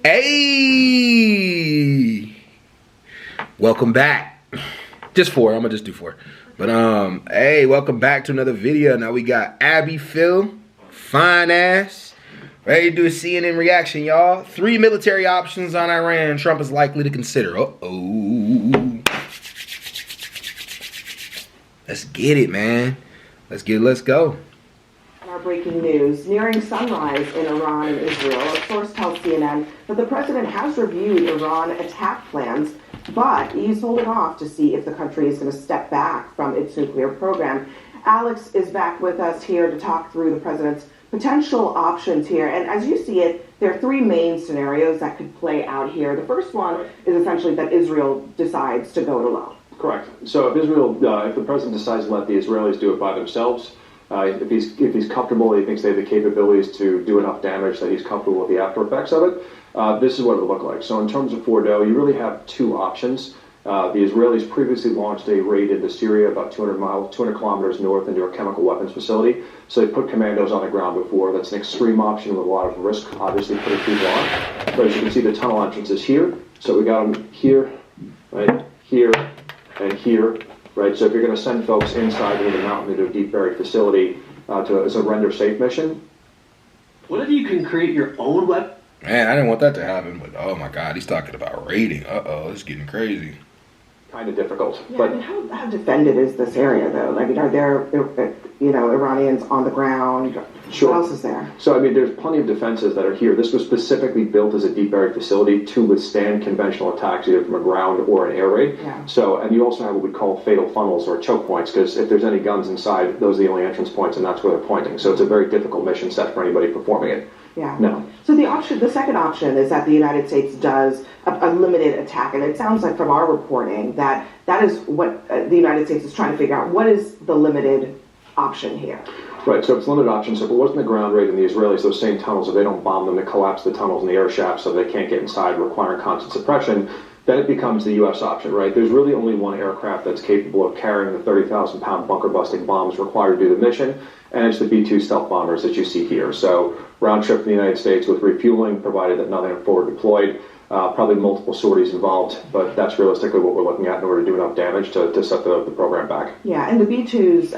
Hey, welcome back. Just four. I'm gonna just do four. But hey, welcome back to another video. Now we got Abby Phil, fine ass, ready to do a CNN reaction, y'all. 3 military options on Iran Trump is likely to consider. Uh-oh. Let's get it, man. Let's get it. Let's go. Our breaking news, nearing sunrise in Iran and Israel. A source tells CNN that the president has reviewed Iran attack plans, but he's holding off to see if the country is going to step back from its nuclear program. Alex is back with us here to talk through the president's potential options here. And as you see it, there are 3 main scenarios that could play out here. The first one is essentially that Israel decides to go it alone. Correct. So if if the president decides to let the Israelis do it by themselves, if he's comfortable, he thinks they have the capabilities to do enough damage that he's comfortable with the after effects of it, this is what it would look like. So in terms of Fordo, you really have 2 options. The Israelis previously launched a raid into Syria about 200 kilometers north into a chemical weapons facility. So they put commandos on the ground before. That's an extreme option with a lot of risk, obviously, putting people on. But as you can see, the tunnel entrance is here. So we got them here, right, here, and here. Right, so if you're going to send folks inside into the mountain into a deep buried facility as a render safe mission. What if you can create your own weapon? Man, I didn't want that to happen, but oh my God, he's talking about raiding. Uh-oh, it's getting crazy. Kind of difficult. Yeah, but I mean, how defended is this area, though? I mean, are there, Iranians on the ground? Sure. What else is there? So, I mean, there's plenty of defenses that are here. This was specifically built as a deep buried facility to withstand conventional attacks either from a ground or an air raid. Yeah. So, and you also have what we call fatal funnels or choke points, because if there's any guns inside, those are the only entrance points, and that's where they're pointing. So it's a very difficult mission set for anybody performing it. Yeah. No. So the second option is that the United States does a limited attack, and it sounds like from our reporting that is what the United States is trying to figure out. What is the limited option here? Right, so it's limited options. So if it wasn't a ground raid in the Israelis, those same tunnels, if they don't bomb them, they collapse the tunnels and the air shafts so they can't get inside, requiring constant suppression, then it becomes the U.S. option, right? There's really only one aircraft that's capable of carrying the 30,000-pound bunker-busting bombs required to do the mission, and it's the B-2 stealth bombers that you see here. So round trip in the United States with refueling, provided that nothing forward deployed. Probably multiple sorties involved, but that's realistically what we're looking at in order to do enough damage to set the program back. Yeah, and the B-2s,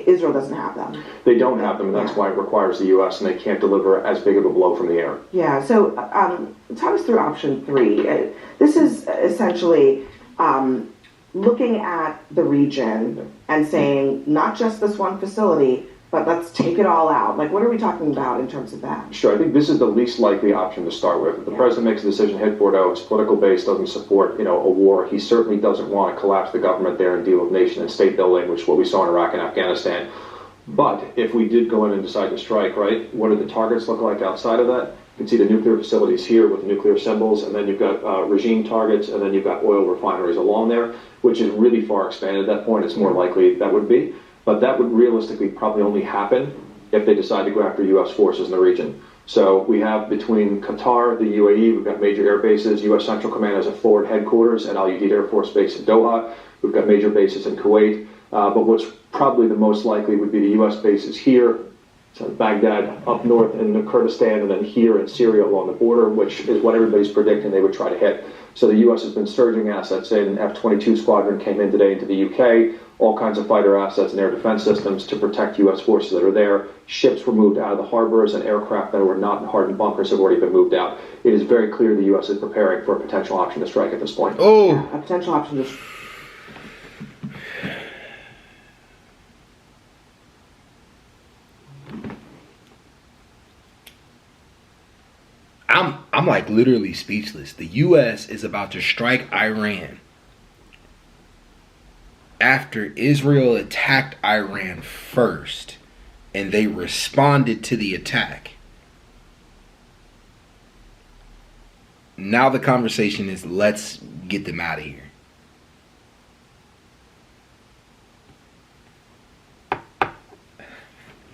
Israel doesn't have them. They don't have them, and that's why it requires the U.S., and they can't deliver as big of a blow from the air. Yeah, so talk us through option 3. This is essentially looking at the region and saying, not just this one facility, but let's take it all out. Like, what are we talking about in terms of that? Sure, I think this is the least likely option to start with. If the president makes a decision to hit Fordo, it's political base, doesn't support, a war. He certainly doesn't want to collapse the government there and deal with nation and state building, which is what we saw in Iraq and Afghanistan. But if we did go in and decide to strike, right, what do the targets look like outside of that? You can see the nuclear facilities here with the nuclear symbols, and then you've got regime targets, and then you've got oil refineries along there, which is really far expanded at that point. It's more likely that would be. But that would realistically probably only happen if they decide to go after U.S. forces in the region. So we have between Qatar, the UAE, we've got major air bases. U.S. Central Command has a forward headquarters at Al Udeid Air Force Base in Doha. We've got major bases in Kuwait. But what's probably the most likely would be the U.S. bases here, so Baghdad, up north in Kurdistan, and then here in Syria along the border, which is what everybody's predicting they would try to hit. So the U.S. has been surging assets in. F-22 squadron came in today into the U.K., all kinds of fighter assets and air defense systems to protect U.S. forces that are there. Ships were moved out of the harbors, and aircraft that were not in hardened bunkers have already been moved out. It is very clear the U.S. is preparing for a potential option to strike at this point. Oh! Yeah, a potential option to... I'm like literally speechless. The U.S. is about to strike Iran after Israel attacked Iran first, and they responded to the attack. Now the conversation is, let's get them out of here.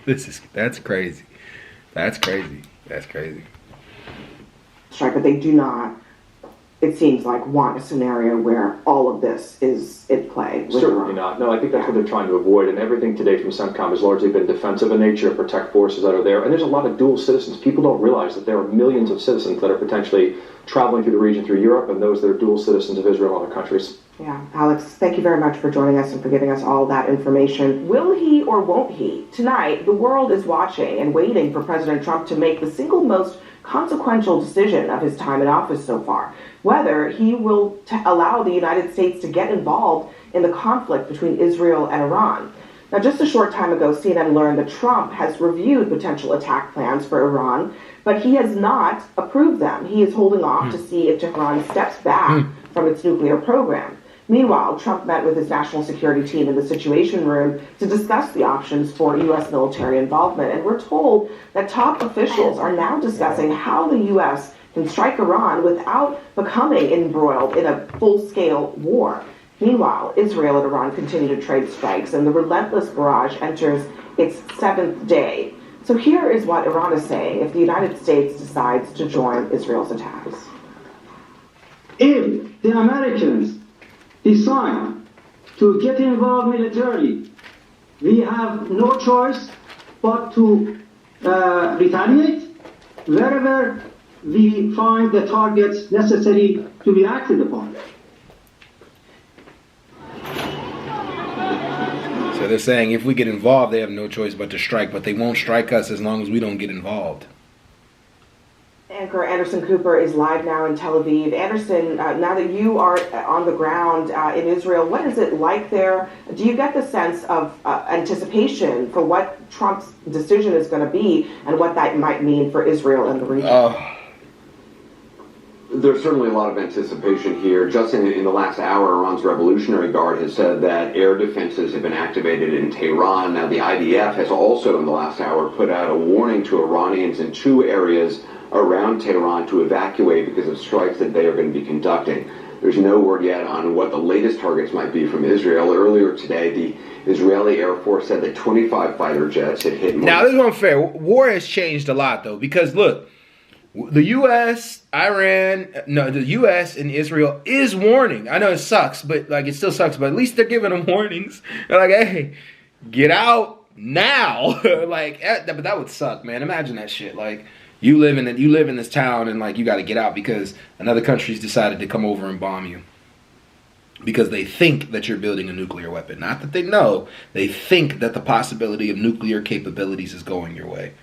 That's crazy. That's crazy. That's crazy. Strike, but they do not. it seems like, want a scenario where all of this is at play with Certainly Iran. not. No, I think that's what they're trying to avoid. And everything today from CENTCOM has largely been defensive in nature, protect forces that are there. And there's a lot of dual citizens. People don't realize that there are millions of citizens that are potentially traveling through the region through Europe, and those that are dual citizens of Israel and other countries. Yeah, Alex, thank you very much for joining us and for giving us all that information. Will he or won't he? Tonight, the world is watching and waiting for President Trump to make the single most consequential decision of his time in office so far, whether he will allow the United States to get involved in the conflict between Israel and Iran. Now, just a short time ago, CNN learned that Trump has reviewed potential attack plans for Iran, but he has not approved them. He is holding off to see if Tehran steps back from its nuclear program. Meanwhile, Trump met with his national security team in the Situation Room to discuss the options for U.S. military involvement. And we're told that top officials are now discussing how the U.S. can strike Iran without becoming embroiled in a full-scale war. Meanwhile, Israel and Iran continue to trade strikes, and the relentless barrage enters its 7th day. So here is what Iran is saying if the United States decides to join Israel's attacks. If the Americans decide to get involved militarily, we have no choice but to retaliate wherever we find the targets necessary to be acted upon. So they're saying if we get involved, they have no choice but to strike, but they won't strike us as long as we don't get involved. Anchor Anderson Cooper is live now in Tel Aviv. Anderson, now that you are on the ground in Israel, what is it like there? Do you get the sense of anticipation for what Trump's decision is going to be and what that might mean for Israel and the region? There's certainly a lot of anticipation here. Just in the last hour, Iran's Revolutionary Guard has said that air defenses have been activated in Tehran. Now, the IDF has also, in the last hour, put out a warning to Iranians in 2 areas around Tehran to evacuate because of strikes that they are going to be conducting. There's no word yet on what the latest targets might be from Israel. Earlier today, the Israeli Air Force said that 25 fighter jets had hit... Now, this is unfair. War has changed a lot, though, because, look, the U.S., the U.S. and Israel is warning. I know it sucks, but, like, it still sucks, but at least they're giving them warnings. They're like, hey, get out now. Like, but that would suck, man. Imagine that shit. Like, you live in this town and, like, you got to get out because another country's decided to come over and bomb you because they think that you're building a nuclear weapon. Not that they know. They think that the possibility of nuclear capabilities is going your way.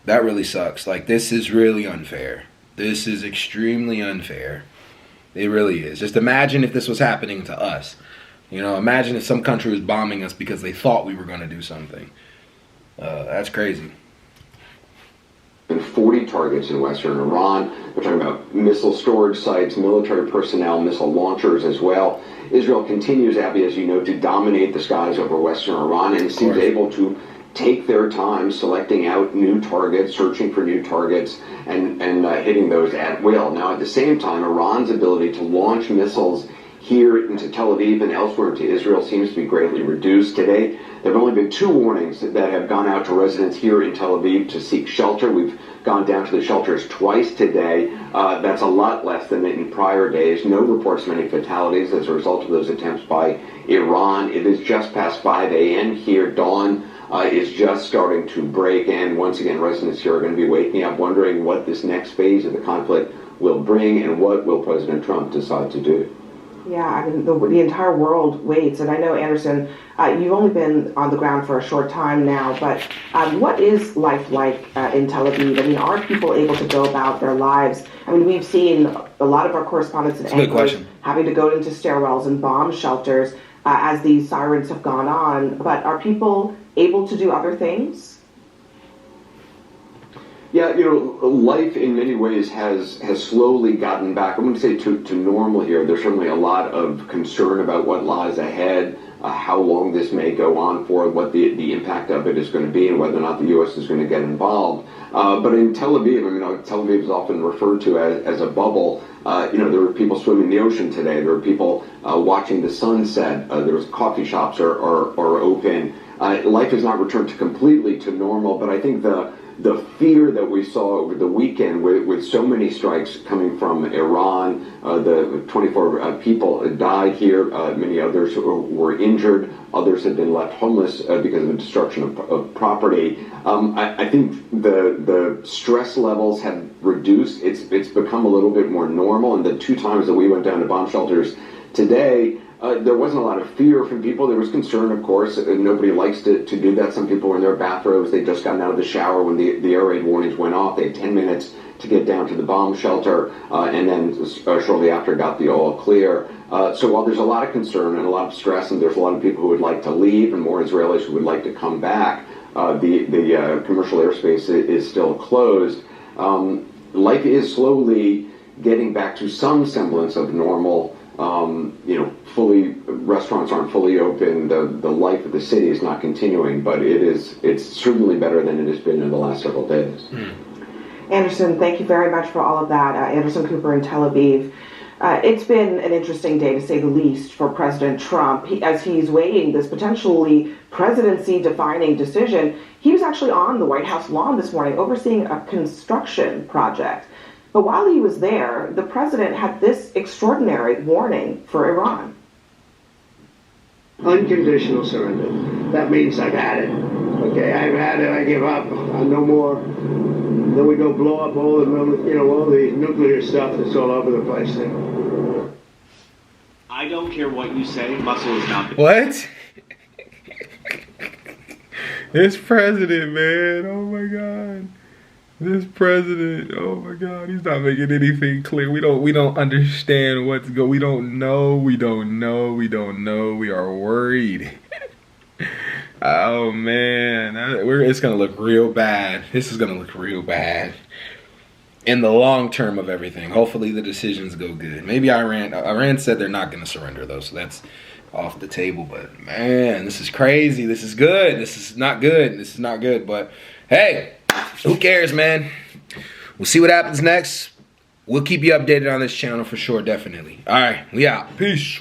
That really sucks. Like, this is really unfair. This is extremely unfair. It really is. Just imagine if this was happening to us. You know, imagine if some country was bombing us because they thought we were going to do something. That's crazy. 40 targets in western Iran. We're talking about missile storage sites, military personnel, missile launchers as well. Israel continues, Abby, as you know, to dominate the skies over western Iran and seems able to take their time selecting out new targets, searching for new targets, and hitting those at will. Now, at the same time, Iran's ability to launch missiles here into Tel Aviv and elsewhere into Israel seems to be greatly reduced. Today, there have only been 2 warnings that have gone out to residents here in Tel Aviv to seek shelter. We've gone down to the shelters twice today. That's a lot less than in prior days. No reports of any fatalities as a result of those attempts by Iran. It is just past 5 a.m. here. Dawn is just starting to break, and once again, residents here are going to be waking up wondering what this next phase of the conflict will bring and what will President Trump decide to do. Yeah, I mean, the entire world waits. And I know, Anderson, you've only been on the ground for a short time now, but what is life like in Tel Aviv? I mean, are people able to go about their lives? I mean, we've seen a lot of our correspondents and anchors having to go into stairwells and bomb shelters as these sirens have gone on. But are people able to do other things? Yeah, you know, life in many ways has slowly gotten back, I wouldn't say to normal here. There's certainly a lot of concern about what lies ahead, how long this may go on for, what the impact of it is going to be, and whether or not the U.S. is going to get involved. But in Tel Aviv, I mean, Tel Aviv is often referred to as a bubble. You know, there were people swimming in the ocean today. There were people watching the sunset. There was coffee shops are open. Life has not returned completely to normal, but I think the the fear that we saw over the weekend with so many strikes coming from Iran, the 24 people died here, many others were injured, others have been left homeless because of the destruction of property. I think the stress levels have reduced. It's become a little bit more normal, and the 2 times that we went down to bomb shelters today, there wasn't a lot of fear from people. There was concern, of course. Nobody likes to do that. Some people were in their bathrobes. They'd just gotten out of the shower when the air raid warnings went off. They had 10 minutes to get down to the bomb shelter, and then shortly after got the all clear. So while there's a lot of concern and a lot of stress, and there's a lot of people who would like to leave and more Israelis who would like to come back, the commercial airspace is still closed. Life is slowly getting back to some semblance of normal. Restaurants aren't fully open. The life of the city is not continuing, but it's certainly better than it has been in the last several days. Anderson, thank you very much for all of that. Anderson Cooper in Tel Aviv. It's been an interesting day, to say the least, for President Trump. As he's weighing this potentially presidency-defining decision, he was actually on the White House lawn this morning overseeing a construction project. But while he was there, the president had this extraordinary warning for Iran. Unconditional surrender. That means I've had it. Okay, I've had it. I give up. No more. Then we go blow up all the nuclear stuff that's all over the place there. I don't care what you say. Muscle is not. What? This president, man. Oh my God. This president, oh my God, he's not making anything clear. We don't understand what's going. We don't know. We are worried. Oh man, it's gonna look real bad. This is gonna look real bad in the long term of everything. Hopefully the decisions go good. Maybe Iran said they're not gonna surrender though, so that's off the table. But man, this is crazy. This is good. This is not good. This is not good. But hey. Who cares, man? We'll see what happens next. We'll keep you updated on this channel for sure, definitely. All right, we out. Peace.